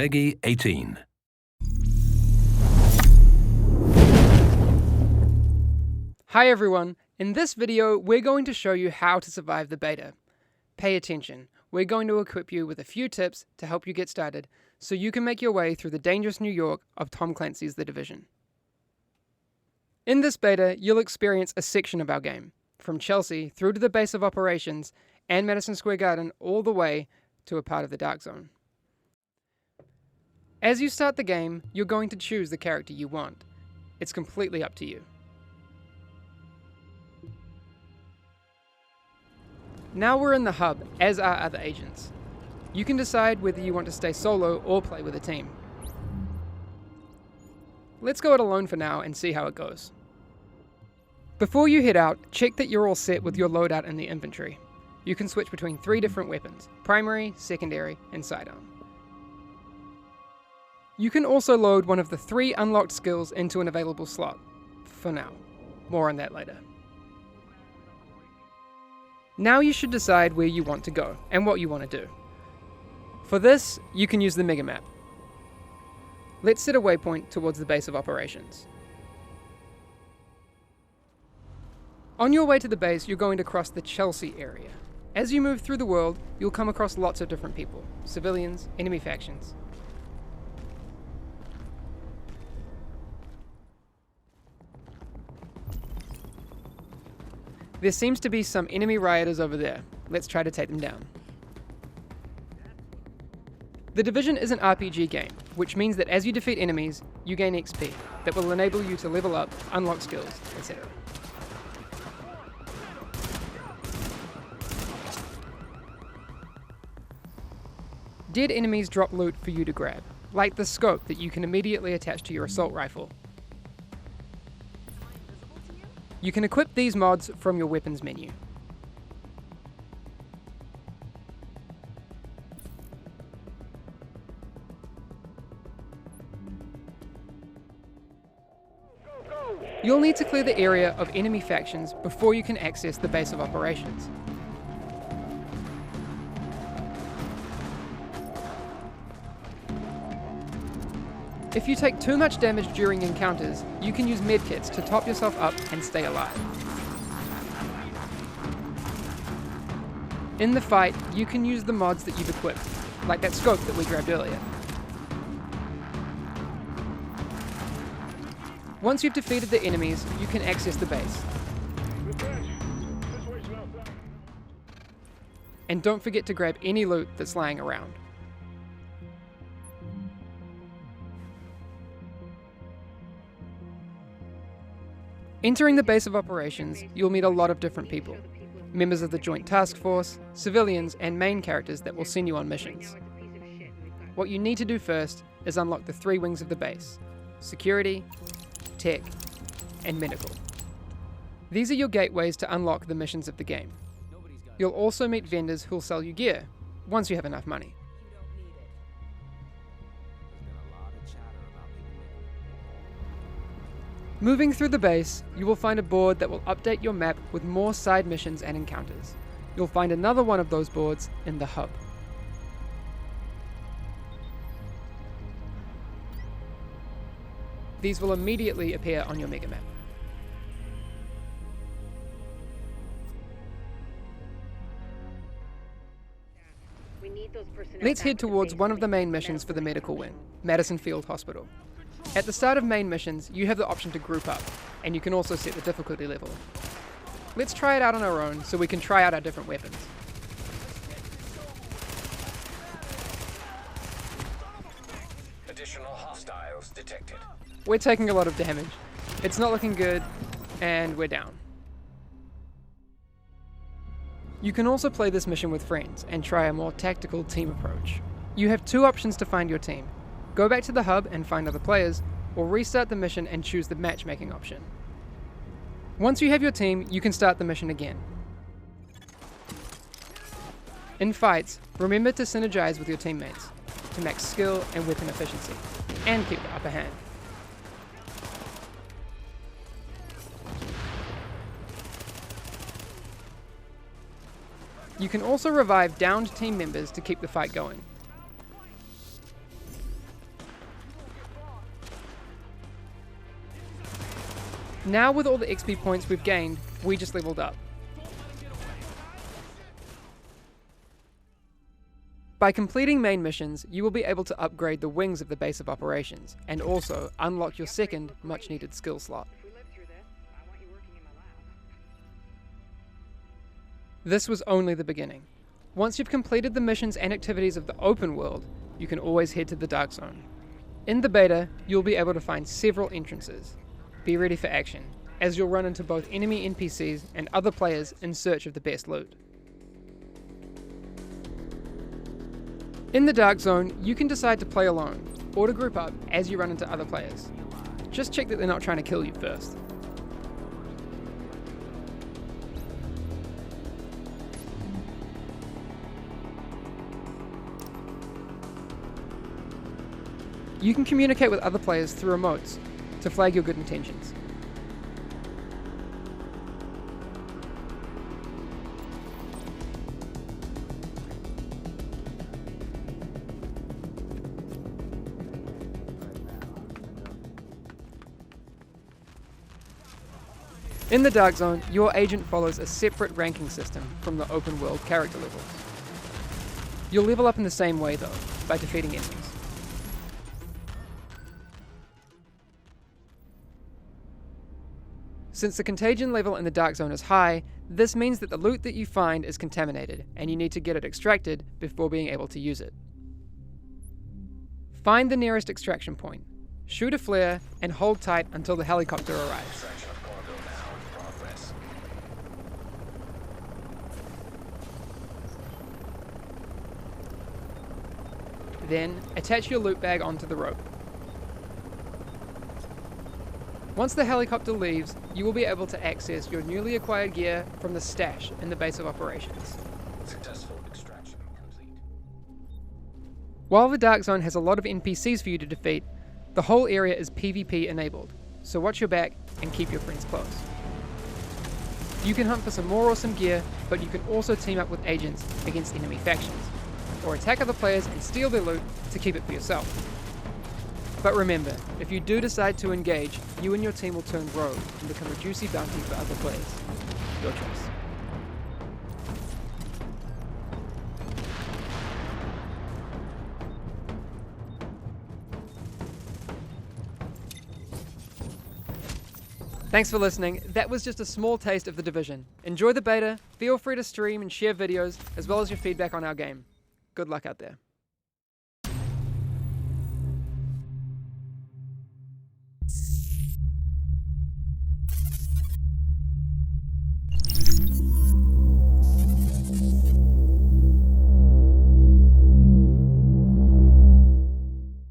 Peggy 18. Hi everyone, in this video we're going to show you how to survive the beta. Pay attention, we're going to equip you with a few tips to help you get started so you can make your way through the dangerous New York of Tom Clancy's The Division. In this beta, you'll experience a section of our game, from Chelsea through to the base of operations and Madison Square Garden all the way to a part of the Dark Zone. As you start the game, you're going to choose the character you want. It's completely up to you. Now we're in the hub, as are other agents. You can decide whether you want to stay solo or play with a team. Let's go it alone for now and see how it goes. Before you head out, check that you're all set with your loadout in the inventory. You can switch between 3 different weapons: primary, secondary, and sidearm. You can also load one of the 3 unlocked skills into an available slot. For now. More on that later. Now you should decide where you want to go and what you want to do. For this, you can use the mega map. Let's set a waypoint towards the base of operations. On your way to the base, you're going to cross the Chelsea area. As you move through the world, you'll come across lots of different people: civilians, enemy factions. There seems to be some enemy rioters over there. Let's try to take them down. The Division is an RPG game, which means that as you defeat enemies, you gain XP that will enable you to level up, unlock skills, etc. Dead enemies drop loot for you to grab, like the scope that you can immediately attach to your assault rifle. You can equip these mods from your weapons menu. You'll need to clear the area of enemy factions before you can access the base of operations. If you take too much damage during encounters, you can use medkits to top yourself up and stay alive. In the fight, you can use the mods that you've equipped, like that scope that we grabbed earlier. Once you've defeated the enemies, you can access the base. And don't forget to grab any loot that's lying around. Entering the base of operations, you'll meet a lot of different people. Members of the Joint Task Force, civilians, and main characters that will send you on missions. What you need to do first is unlock the 3 wings of the base: security, tech, and medical. These are your gateways to unlock the missions of the game. You'll also meet vendors who'll sell you gear, once you have enough money. Moving through the base, you will find a board that will update your map with more side missions and encounters. You'll find another one of those boards in the hub. These will immediately appear on your mega map. Let's head towards one of the main missions for the medical wing, Madison Field Hospital. At the start of main missions, you have the option to group up, and you can also set the difficulty level. Let's try it out on our own so we can try out our different weapons. Additional hostiles detected. We're taking a lot of damage. It's not looking good, and we're down. You can also play this mission with friends and try a more tactical team approach. You have 2 options to find your team. Go back to the hub and find other players, or restart the mission and choose the matchmaking option. Once you have your team, you can start the mission again. In fights, remember to synergize with your teammates to max skill and weapon efficiency, and keep the upper hand. You can also revive downed team members to keep the fight going. Now with all the XP points we've gained, we just leveled up. By completing main missions, you will be able to upgrade the wings of the base of operations, and also unlock your second, much needed skill slot. This was only the beginning. Once you've completed the missions and activities of the open world, you can always head to the Dark Zone. In the beta, you'll be able to find several entrances. Be ready for action, as you'll run into both enemy NPCs and other players in search of the best loot. In the Dark Zone, you can decide to play alone, or to group up as you run into other players. Just check that they're not trying to kill you first. You can communicate with other players through remotes to flag your good intentions. In the Dark Zone, your agent follows a separate ranking system from the open world character levels. You'll level up in the same way though, by defeating enemies. Since the contagion level in the Dark Zone is high, this means that the loot that you find is contaminated, and you need to get it extracted before being able to use it. Find the nearest extraction point, shoot a flare, and hold tight until the helicopter arrives. Then, attach your loot bag onto the rope. Once the helicopter leaves, you will be able to access your newly acquired gear from the stash in the base of operations. Successful extraction complete. While the Dark Zone has a lot of NPCs for you to defeat, the whole area is PvP enabled, so watch your back and keep your friends close. You can hunt for some more awesome gear, but you can also team up with agents against enemy factions, or attack other players and steal their loot to keep it for yourself. But remember, if you do decide to engage, you and your team will turn rogue and become a juicy bounty for other players. Your choice. Thanks for listening. That was just a small taste of The Division. Enjoy the beta, feel free to stream and share videos, as well as your feedback on our game. Good luck out there.